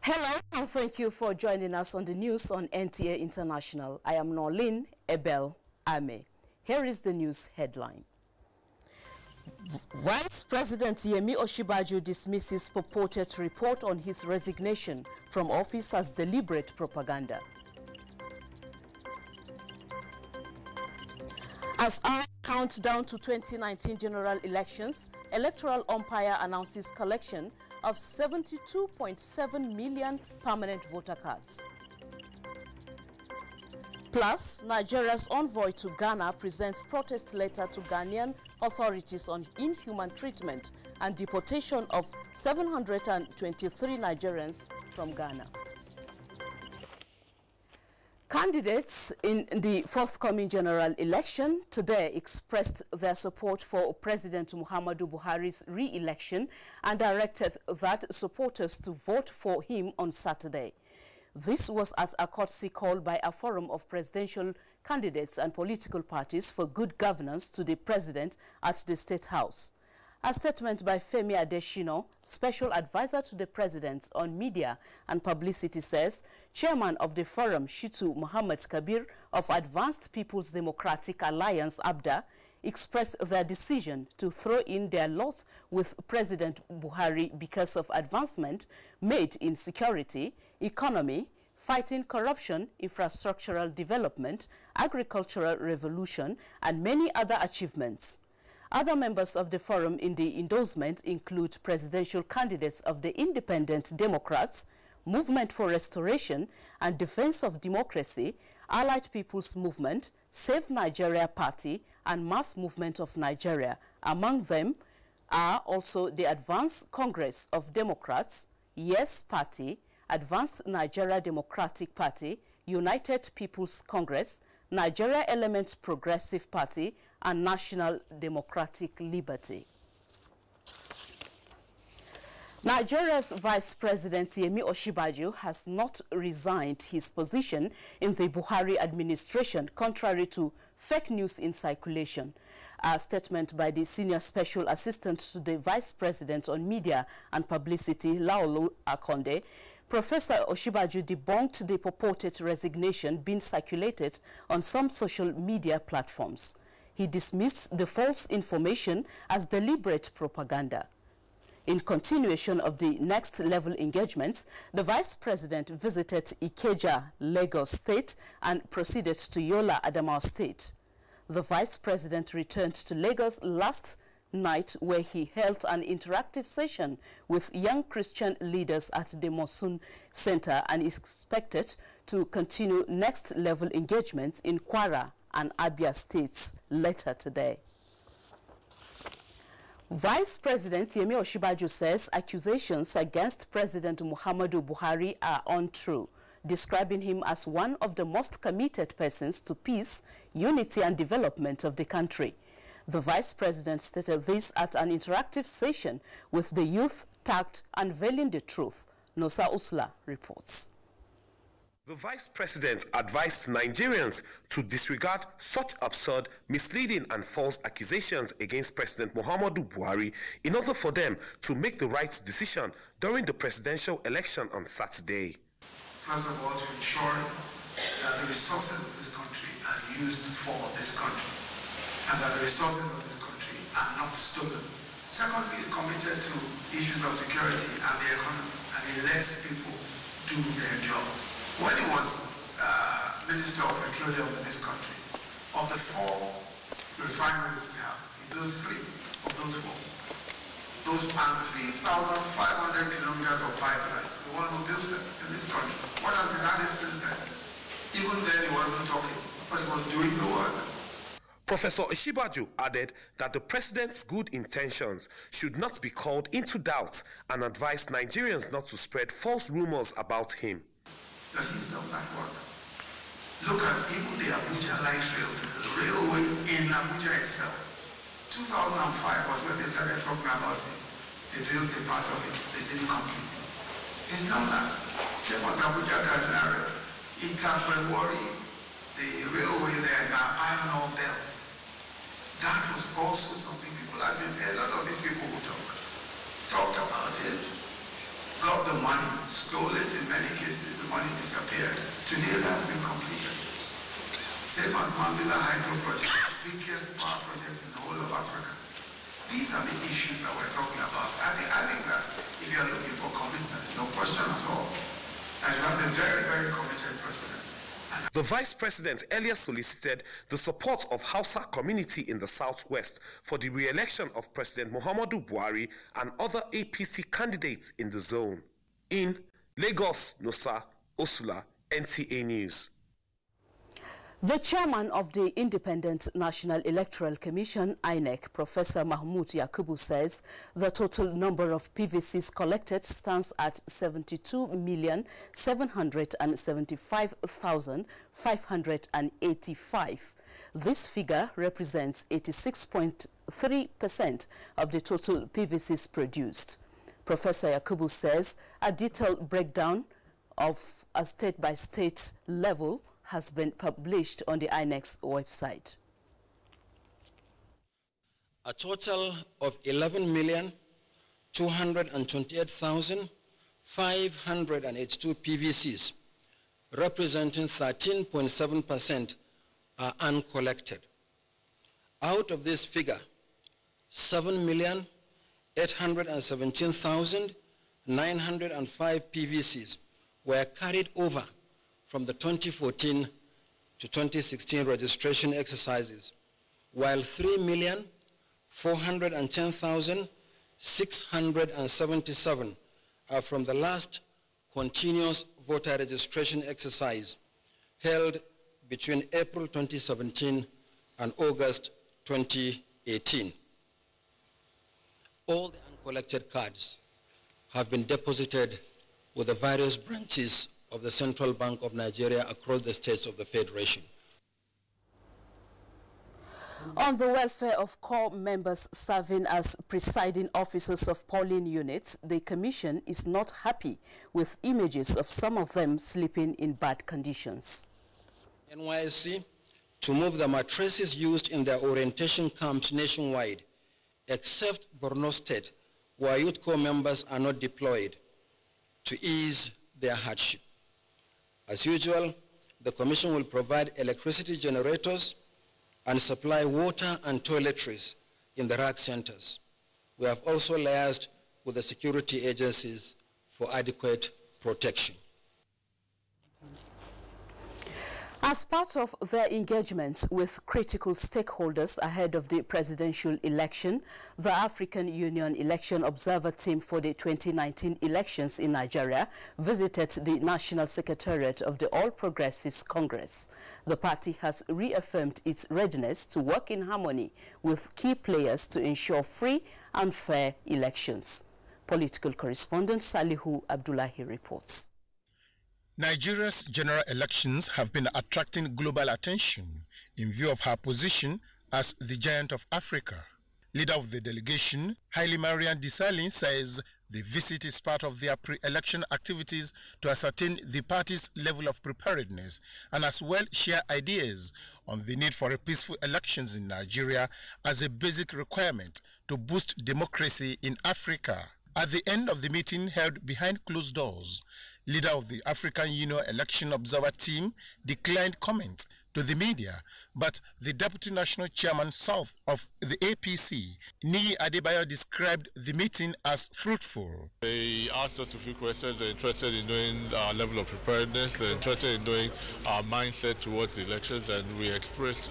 Hello and thank you for joining us on the news on NTAi International. I am Norlin Ebel Ame. Here is the news headline. Vice President Yemi Osinbajo dismisses purported report on his resignation from office as deliberate propaganda. As our countdown to 2019 general elections, Electoral Umpire announces collection of 72.7 million permanent voter cards. Plus, Nigeria's envoy to Ghana presents protest letter to Ghanaian authorities on inhuman treatment and deportation of 723 Nigerians from Ghana. Candidates in the forthcoming general election today expressed their support for President Muhammadu Buhari's re-election and directed that supporters to vote for him on Saturday. This was at a courtesy call by a forum of presidential candidates and political parties for good governance to the president at the State House. A statement by Femi Adesina, special advisor to the president on media and publicity, says chairman of the forum, Shitu Muhammad Kabir of Advanced People's Democratic Alliance, ABDA, expressed their decision to throw in their lot with President Buhari because of advancement made in security, economy, fighting corruption, infrastructural development, agricultural revolution, and many other achievements. Other members of the forum in the endorsement include presidential candidates of the Independent Democrats, Movement for Restoration and Defense of Democracy, Allied People's Movement, Save Nigeria Party, and Mass Movement of Nigeria. Among them are also the Advanced Congress of Democrats, Yes Party, Advanced Nigeria Democratic Party, United People's Congress, Nigeria Elements Progressive Party, and National Democratic Liberty. Nigeria's Vice President Yemi Osinbajo has not resigned his position in the Buhari administration, contrary to fake news in circulation. A statement by the Senior Special Assistant to the Vice President on Media and Publicity, Laolu Akonde, Professor Osinbajo debunked the purported resignation being circulated on some social media platforms. He dismissed the false information as deliberate propaganda. In continuation of the next level engagements, the Vice President visited Ikeja, Lagos State, and proceeded to Yola, Adamawa State. The Vice President returned to Lagos last night, where he held an interactive session with young Christian leaders at the Mosun Center and is expected to continue next level engagements in Kwara and Abia states later today. Vice President Yemi Osinbajo says accusations against President Muhammadu Buhari are untrue, describing him as one of the most committed persons to peace, unity and development of the country. The Vice President stated this at an interactive session with the youth tagged Unveiling the Truth. Nosa Usla reports. The Vice President advised Nigerians to disregard such absurd, misleading and false accusations against President Muhammadu Buhari in order for them to make the right decision during the presidential election on Saturday. First of all, to ensure that the resources of this country are used for this country and that the resources of this country are not stolen. Secondly, is committed to issues of security and the economy, and he lets people do their job. When he was Minister of Petroleum in this country, of the 4 refineries we have, he built 3 of those 4. Those are 3,500 kilometers of pipelines, the one who built them in this country. What has been added since then? Even then he wasn't talking, but he was doing the work. Professor Osinbajo added that the president's good intentions should not be called into doubt and advised Nigerians not to spread false rumors about him. That he's done that work. Look at even the Abuja light rail, the railway in Abuja itself. 2005 was when they started talking about it. They built a part of it, they didn't complete it. He's done that. Same as Abuja Kaduna Rail. Itakwewori, the railway there now, iron ore belt. That was also something people have been, a lot of these people who talked about it. got the money, stole it in many cases, the money disappeared. Today that has been completed. Same as Mambila Hydro Project, the biggest power project in the whole of Africa. These are the issues that we're talking about. I think that if you're looking for commitment, no question at all, that you have a very, very committed president. The Vice President earlier solicited the support of Hausa community in the Southwest for the re-election of President Muhammadu Buhari and other APC candidates in the zone. In Lagos, Nosa Osula, NTAi News. The chairman of the Independent National Electoral Commission, INEC, Professor Mahmoud Yakubu, says the total number of PVCs collected stands at 72,775,585. This figure represents 86.3% of the total PVCs produced. Professor Yakubu says a detailed breakdown of a state-by-state level has been published on the INEC's website. A total of 11,228,582 PVCs, representing 13.7%, are uncollected. Out of this figure, 7,817,905 PVCs were carried over from the 2014 to 2016 registration exercises, while 3,410,677 are from the last continuous voter registration exercise held between April 2017 and August 2018. All the uncollected cards have been deposited with the various branches of the Central Bank of Nigeria across the states of the Federation. On the welfare of core members serving as presiding officers of polling units, the Commission is not happy with images of some of them sleeping in bad conditions. NYSC to move the mattresses used in their orientation camps nationwide, except Borno State, where youth corps members are not deployed, to ease their hardship. As usual, the Commission will provide electricity generators and supply water and toiletries in the RAC centers. We have also liaised with the security agencies for adequate protection. As part of their engagement with critical stakeholders ahead of the presidential election, the African Union Election Observer Team for the 2019 elections in Nigeria visited the National Secretariat of the All Progressives Congress. The party has reaffirmed its readiness to work in harmony with key players to ensure free and fair elections. Political correspondent Salihu Abdullahi reports. Nigeria's general elections have been attracting global attention in view of her position as the giant of Africa. Leader of the delegation, Haile Mariam Desalegn, says the visit is part of their pre-election activities to ascertain the party's level of preparedness and as well share ideas on the need for a peaceful elections in Nigeria as a basic requirement to boost democracy in Africa. At the end of the meeting held behind closed doors, leader of the African Union Election Observer Team declined comment to the media, but the Deputy National Chairman South of the APC, NTAi Adebayo, described the meeting as fruitful. They asked us if we questions, they're interested in knowing our level of preparedness, they're interested in knowing our mindset towards the elections, and we expressed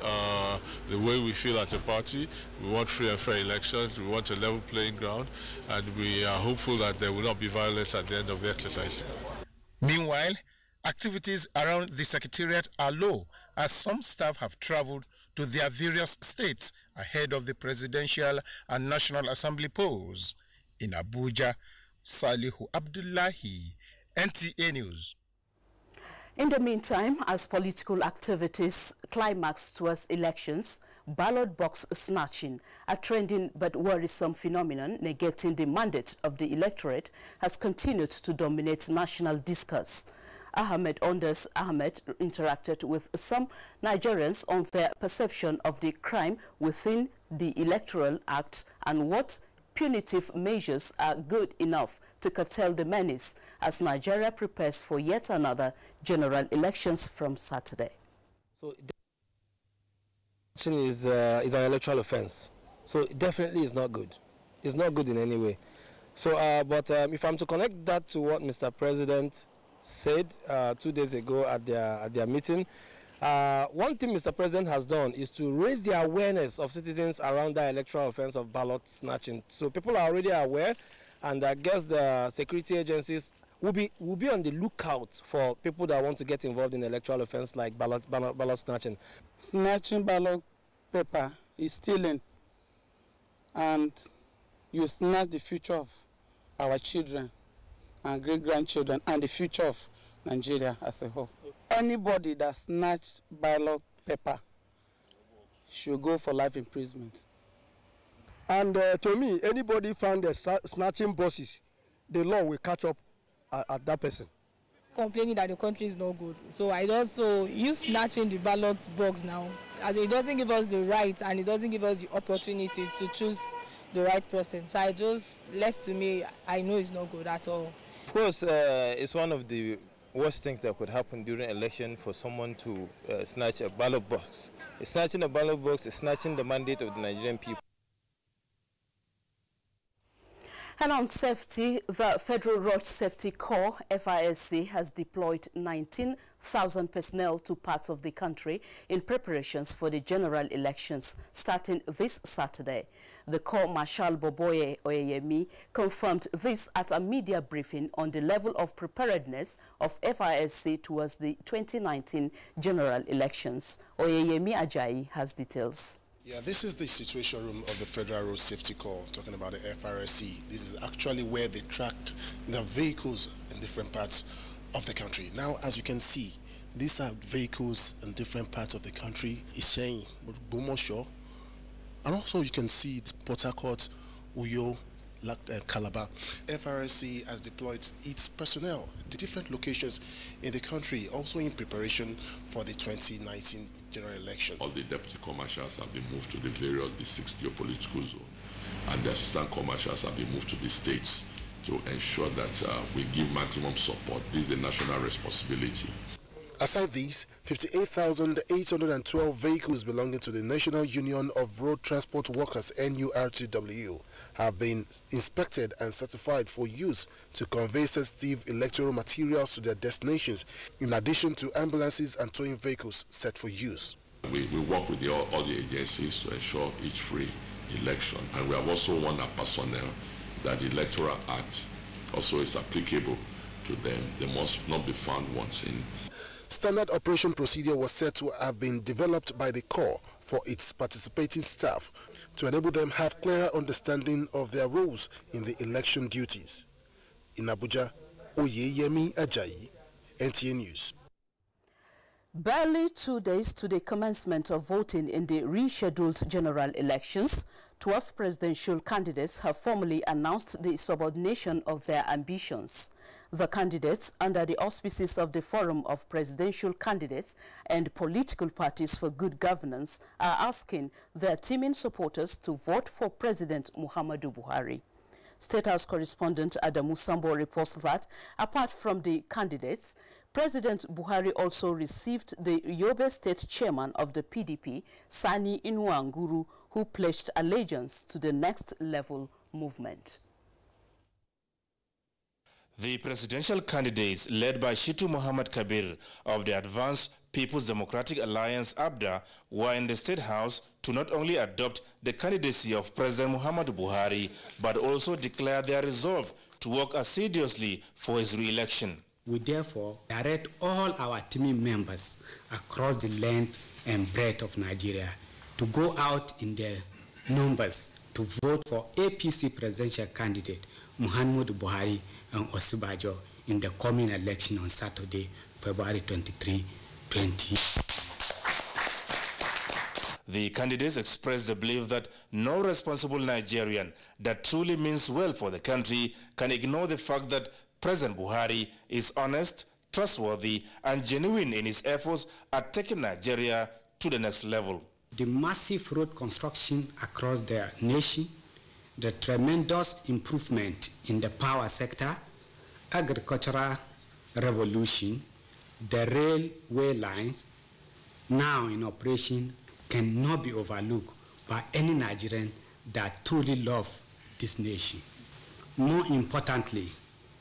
the way we feel as a party. We want free and fair elections, we want a level playing ground, and we are hopeful that there will not be violence at the end of the exercise. Meanwhile, activities around the Secretariat are low as some staff have traveled to their various states ahead of the Presidential and National Assembly polls. In Abuja, Salihu Abdullahi, NTAi News. In the meantime, as political activities climax towards elections, ballot box snatching, a trending but worrisome phenomenon negating the mandate of the electorate, has continued to dominate national discourse. Ahmed Ondas Ahmed interacted with some Nigerians on their perception of the crime within the Electoral Act and what punitive measures are good enough to curtail the menace as Nigeria prepares for yet another general elections from Saturday. So election is an electoral offense, so it definitely is not good. It's not good in any way. So, but if I'm to connect that to what Mr. President said 2 days ago at their meeting, one thing Mr. President has done is to raise the awareness of citizens around the electoral offense of ballot snatching. So people are already aware, and I guess the security agencies will be on the lookout for people that want to get involved in electoral offense like ballot snatching. Snatching ballot paper is stealing, and you snatch the future of our children and great-grandchildren and the future of Nigeria as a whole. Anybody that snatched ballot paper should go for life imprisonment. And to me, anybody found snatching buses, the law will catch up at that person. Complaining that the country is not good. So you snatching the ballot box now, as it doesn't give us the right and it doesn't give us the opportunity to choose the right person. So I just left to me, I know it's not good at all. Of course, it's one of the worst things that could happen during election for someone to snatch a ballot box. Snatching a ballot box is snatching the mandate of the Nigerian people. And on safety, the Federal Road Safety Corps, FISC, has deployed 19,000 personnel to parts of the country in preparations for the general elections starting this Saturday. The Corps Marshal Boboye Oyeyemi confirmed this at a media briefing on the level of preparedness of FISC towards the 2019 general elections. Oyeyemi Ajayi has details. Yeah, this is the situation room of the Federal Road Safety Corps, talking about the FRSC. This is actually where they track the vehicles in different parts of the country. Now, as you can see, these are vehicles in different parts of the country. Iseyin, Bomosho, and also you can see Port Harcourt, Uyo, Calabar. FRSC has deployed its personnel to different locations in the country, also in preparation for the 2019 general election. All the deputy commercials have been moved to the various D6 geopolitical zone, and the assistant commercials have been moved to the states to ensure that we give maximum support. This is a national responsibility. Aside these, 58,812 vehicles belonging to the National Union of Road Transport Workers (NURTW) have been inspected and certified for use to convey sensitive electoral materials to their destinations, in addition to ambulances and towing vehicles set for use. We work with all the agencies to ensure each free election, and we have also warned our personnel that the Electoral Act also is applicable to them. They must not be found wanting. Standard operation procedure was said to have been developed by the Corps for its participating staff to enable them have clearer understanding of their roles in the election duties. In Abuja, Oyeyemi Ajayi, NTAi News. Barely 2 days to the commencement of voting in the rescheduled general elections, 12 presidential candidates have formally announced the subordination of their ambitions. The candidates, under the auspices of the Forum of Presidential Candidates and Political Parties for Good Governance, are asking their teaming supporters to vote for President Muhammadu Buhari. State House correspondent Adamu Sambo reports that, apart from the candidates, President Buhari also received the Yobe State Chairman of the PDP, Sani Inuanguru, who pledged allegiance to the Next Level movement. The presidential candidates, led by Shitu Muhammad Kabir of the Advanced People's Democratic Alliance, ABDA, were in the State House to not only adopt the candidacy of President Muhammadu Buhari, but also declare their resolve to work assiduously for his re-election. We therefore direct all our team members across the length and breadth of Nigeria to go out in their numbers to vote for APC presidential candidate Muhammadu Buhari and Osibajo in the coming election on Saturday, February 23, 20. The candidates expressed the belief that no responsible Nigerian that truly means well for the country can ignore the fact that President Buhari is honest, trustworthy, and genuine in his efforts at taking Nigeria to the next level. The massive road construction across the nation the tremendous improvement in the power sector, agricultural revolution, the railway lines now in operation cannot be overlooked by any Nigerian that truly loves this nation. More importantly,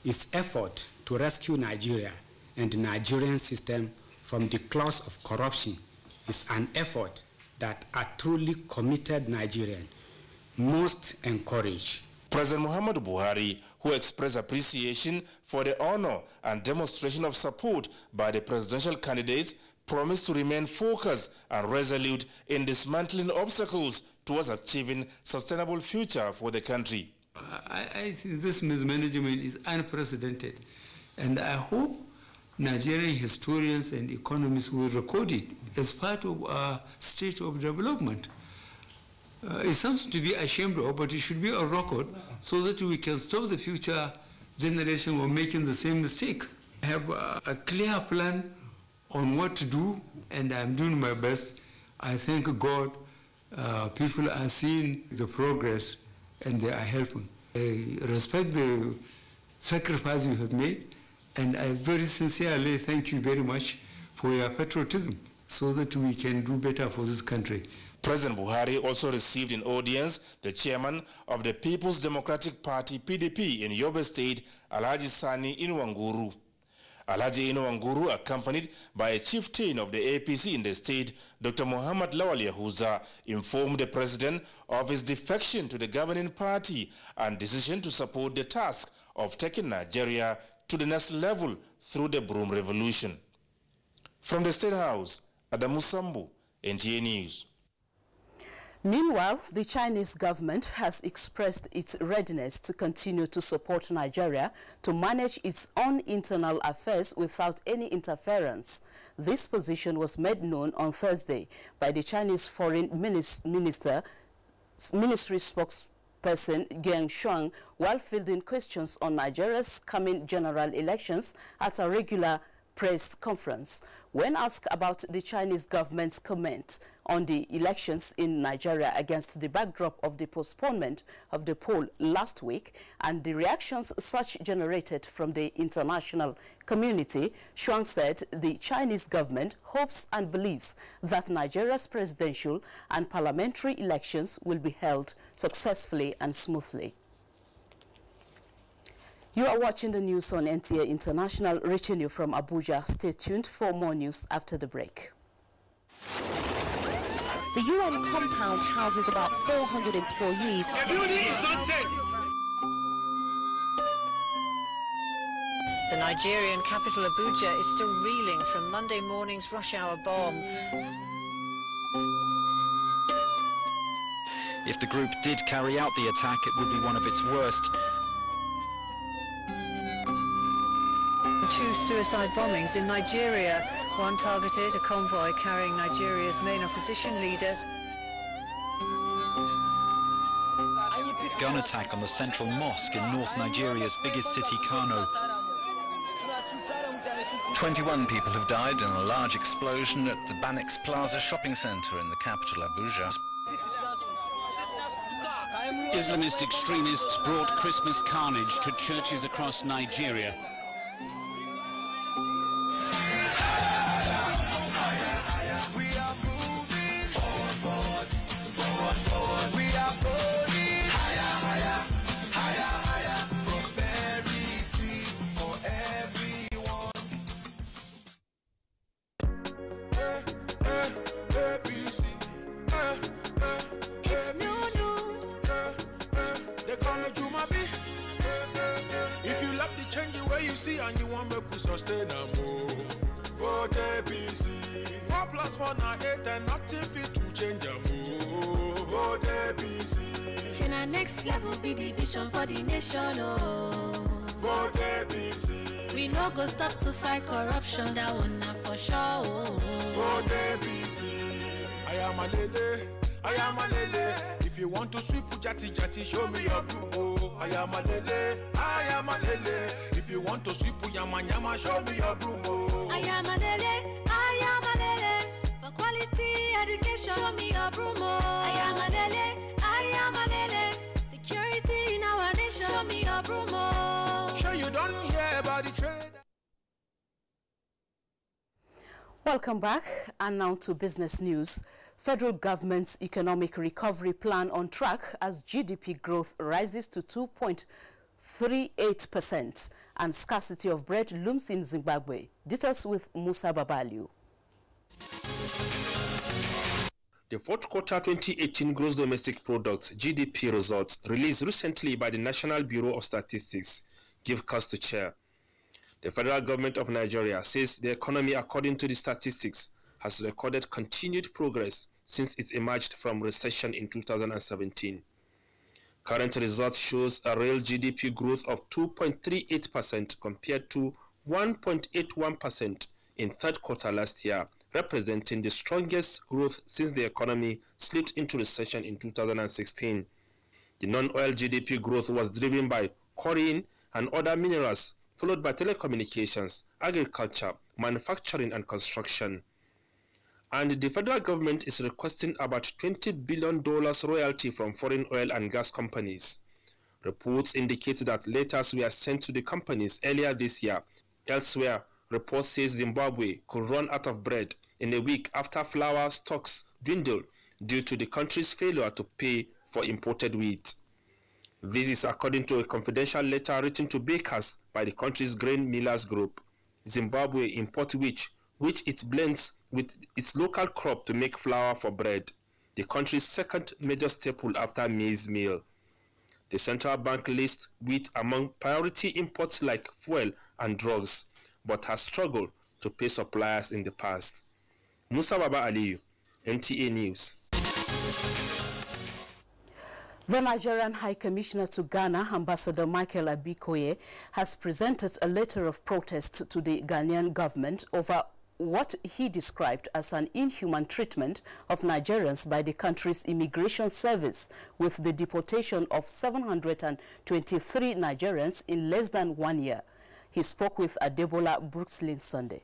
its effort to rescue Nigeria and the Nigerian system from the claws of corruption is an effort that a truly committed Nigerian must encourage. President Muhammadu Buhari, who expressed appreciation for the honor and demonstration of support by the presidential candidates, promised to remain focused and resolute in dismantling obstacles towards achieving sustainable future for the country. I think this mismanagement is unprecedented, and I hope Nigerian historians and economists will record it as part of our state of development. It's something to be ashamed of, but it should be a record so that we can stop the future generation from making the same mistake. I have a clear plan on what to do, and I'm doing my best. I thank God people are seeing the progress and they are helping. I respect the sacrifice you have made, and I very sincerely thank you very much for your patriotism so that we can do better for this country. President Buhari also received in audience the chairman of the People's Democratic Party, PDP, in Yobe State, Alhaji Sani Inuwanguru. Alhaji Inuwanguru, accompanied by a chieftain of the APC in the state, Dr. Muhammad Lawal Yahuza, informed the president of his defection to the governing party and decision to support the task of taking Nigeria to the next level through the Broom Revolution. From the State House, Adamu Sambu, NTAi News. Meanwhile, the Chinese government has expressed its readiness to continue to support Nigeria to manage its own internal affairs without any interference. This position was made known on Thursday by the Chinese Foreign Ministry spokesperson Geng Shuang while fielding questions on Nigeria's coming general elections at a regular press conference. When asked about the Chinese government's comment on the elections in Nigeria against the backdrop of the postponement of the poll last week and the reactions such generated from the international community, Shuang said the Chinese government hopes and believes that Nigeria's presidential and parliamentary elections will be held successfully and smoothly. You are watching the news on NTAi International, reaching you from Abuja. Stay tuned for more news after the break. The UN compound houses about 400 employees. The Nigerian capital Abuja is still reeling from Monday morning's rush hour bomb. If the group did carry out the attack, it would be one of its worst. 2 suicide bombings in Nigeria. One targeted a convoy carrying Nigeria's main opposition leader. Gun attack on the central mosque in North Nigeria's biggest city, Kano. 21 people have died in a large explosion at the Banex Plaza shopping centre in the capital, Abuja. Islamist extremists brought Christmas carnage to churches across Nigeria. And you want me to sustain a move for the BC 4+4 now 8 and nothing fit to change a move for the BC. Shana next level be the vision for the nation, oh. For the BC. We no go stop to fight corruption, that one not for sure, oh. For the BC. I am a lele, I am a lele. If you want to sweep jati jati, show me your broom, oh. I am a lele, I am a lele. If you want to sweep yama yama, show me your broom, oh. I am a lele, I am a lele. For quality education, show me your broom, oh. I am a lele, I am a lele. Security Welcome back, and now to business news. Federal government's economic recovery plan on track as GDP growth rises to 2.38% and scarcity of bread looms in Zimbabwe. Details with Musa Babalu. The fourth quarter 2018 gross domestic product (GDP) results released recently by the National Bureau of Statistics give cause to cheer. The federal government of Nigeria says the economy, according to the statistics, has recorded continued progress since it emerged from recession in 2017. Current results shows a real GDP growth of 2.38% compared to 1.81% in third quarter last year, representing the strongest growth since the economy slipped into recession in 2016. The non-oil GDP growth was driven by chlorine and other minerals, followed by telecommunications, agriculture, manufacturing and construction. And the federal government is requesting about $20 billion royalty from foreign oil and gas companies. Reports indicate that letters were sent to the companies earlier this year. Elsewhere, reports say Zimbabwe could run out of bread in a week after flour stocks dwindled due to the country's failure to pay for imported wheat. This is according to a confidential letter written to bakers by the country's grain millers group. Zimbabwe imports wheat, which it blends with its local crop to make flour for bread, the country's second major staple after maize meal. The central bank lists wheat among priority imports like fuel and drugs, but has struggled to pay suppliers in the past. Musa Baba Aliyu, NTAi News. The Nigerian High Commissioner to Ghana, Ambassador Michael Abikoye, has presented a letter of protest to the Ghanaian government over what he described as an inhuman treatment of Nigerians by the country's immigration service, with the deportation of 723 Nigerians in less than 1 year. He spoke with Adebola Brookslyn Sunday.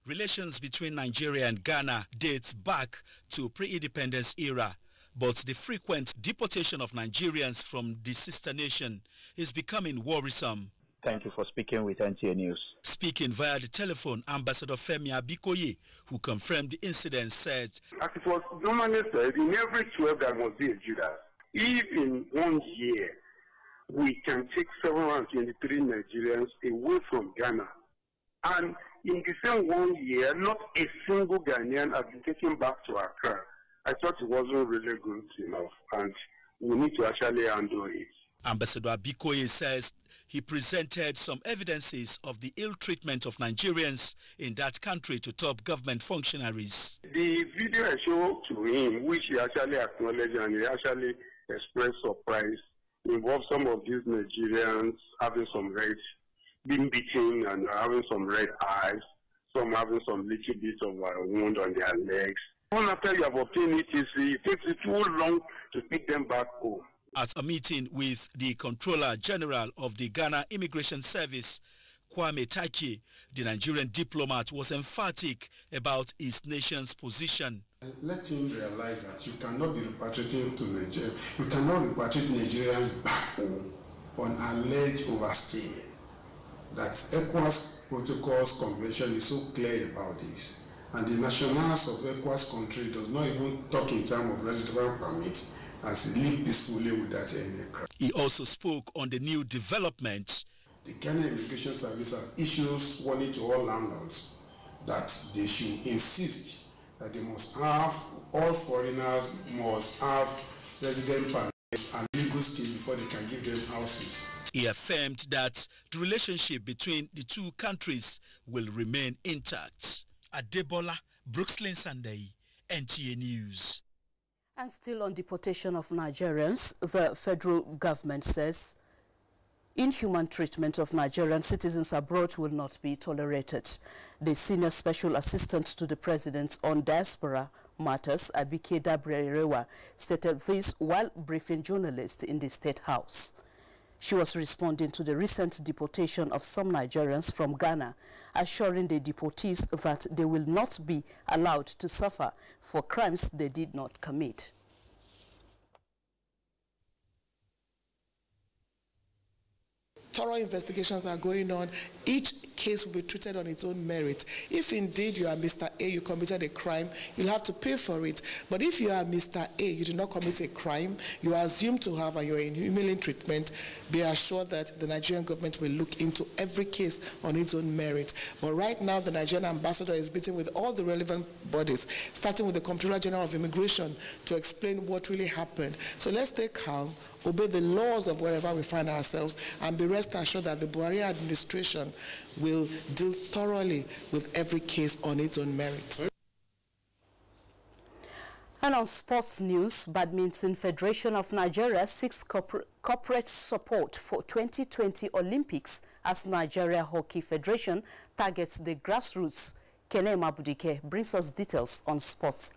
Relations between Nigeria and Ghana dates back to pre-independence era, but the frequent deportation of Nigerians from the sister nation is becoming worrisome. Thank you for speaking with NTAi News. Speaking via the telephone, Ambassador Femi Abikoye, who confirmed the incident, said, as it was normally said, in every 12 there must be a Judas. If in 1 year we can take 723 Nigerians away from Ghana, and in the same 1 year, not a single Ghanaian has been taken back to Accra, I thought it wasn't really good enough, and we need to actually handle it. Ambassador Abikoye says he presented some evidences of the ill treatment of Nigerians in that country to top government functionaries. The video I showed to him, which he actually acknowledged and he actually expressed surprise, involved some of these Nigerians having some red, being beaten and having some red eyes, some having some little bit of a wound on their legs. Even after you have obtained ETC, it takes you too long to pick them back home. At a meeting with the Controller General of the Ghana Immigration Service, Kwame Taki, the Nigerian diplomat was emphatic about his nation's position. Let him realize that you cannot be repatriating to Nigeria. You cannot repatriate Nigerians back home on alleged overstay. That ECOWAS Protocols Convention is so clear about this. And the nationals of ECOWAS country does not even talk in terms of residual permits as he live peacefully without any crime. He also spoke on the new development. The Ghana Immigration Service has issued warning to all landlords that they should insist that they must have, all foreigners must have resident permits and legal stay before they can give them houses. He affirmed that the relationship between the two countries will remain intact. Adebola Brookslyn Sunday, NTAi News. And still on deportation of Nigerians, the federal government says inhuman treatment of Nigerian citizens abroad will not be tolerated. The senior special assistant to the president on diaspora matters, Abike Dabrerewa, stated this while briefing journalists in the State House. She was responding to the recent deportation of some Nigerians from Ghana, assuring the deportees that they will not be allowed to suffer for crimes they did not commit. Thorough investigations are going on. Each case will be treated on its own merit. If indeed you are Mr. A, you committed a crime, you'll have to pay for it. But if you are Mr. A, you did not commit a crime, you are assumed to have, and you're in humane treatment, be assured that the Nigerian government will look into every case on its own merit. But right now, the Nigerian ambassador is meeting with all the relevant bodies, starting with the Comptroller General of Immigration, to explain what really happened. So let's stay calm, obey the laws of wherever we find ourselves, and be rest assured that the Buhari administration will deal thoroughly with every case on its own merit. And on sports news, Badminton Federation of Nigeria seeks corporate support for 2020 Olympics as Nigeria Hockey Federation targets the grassroots. Kene Mabudike brings us details on sports.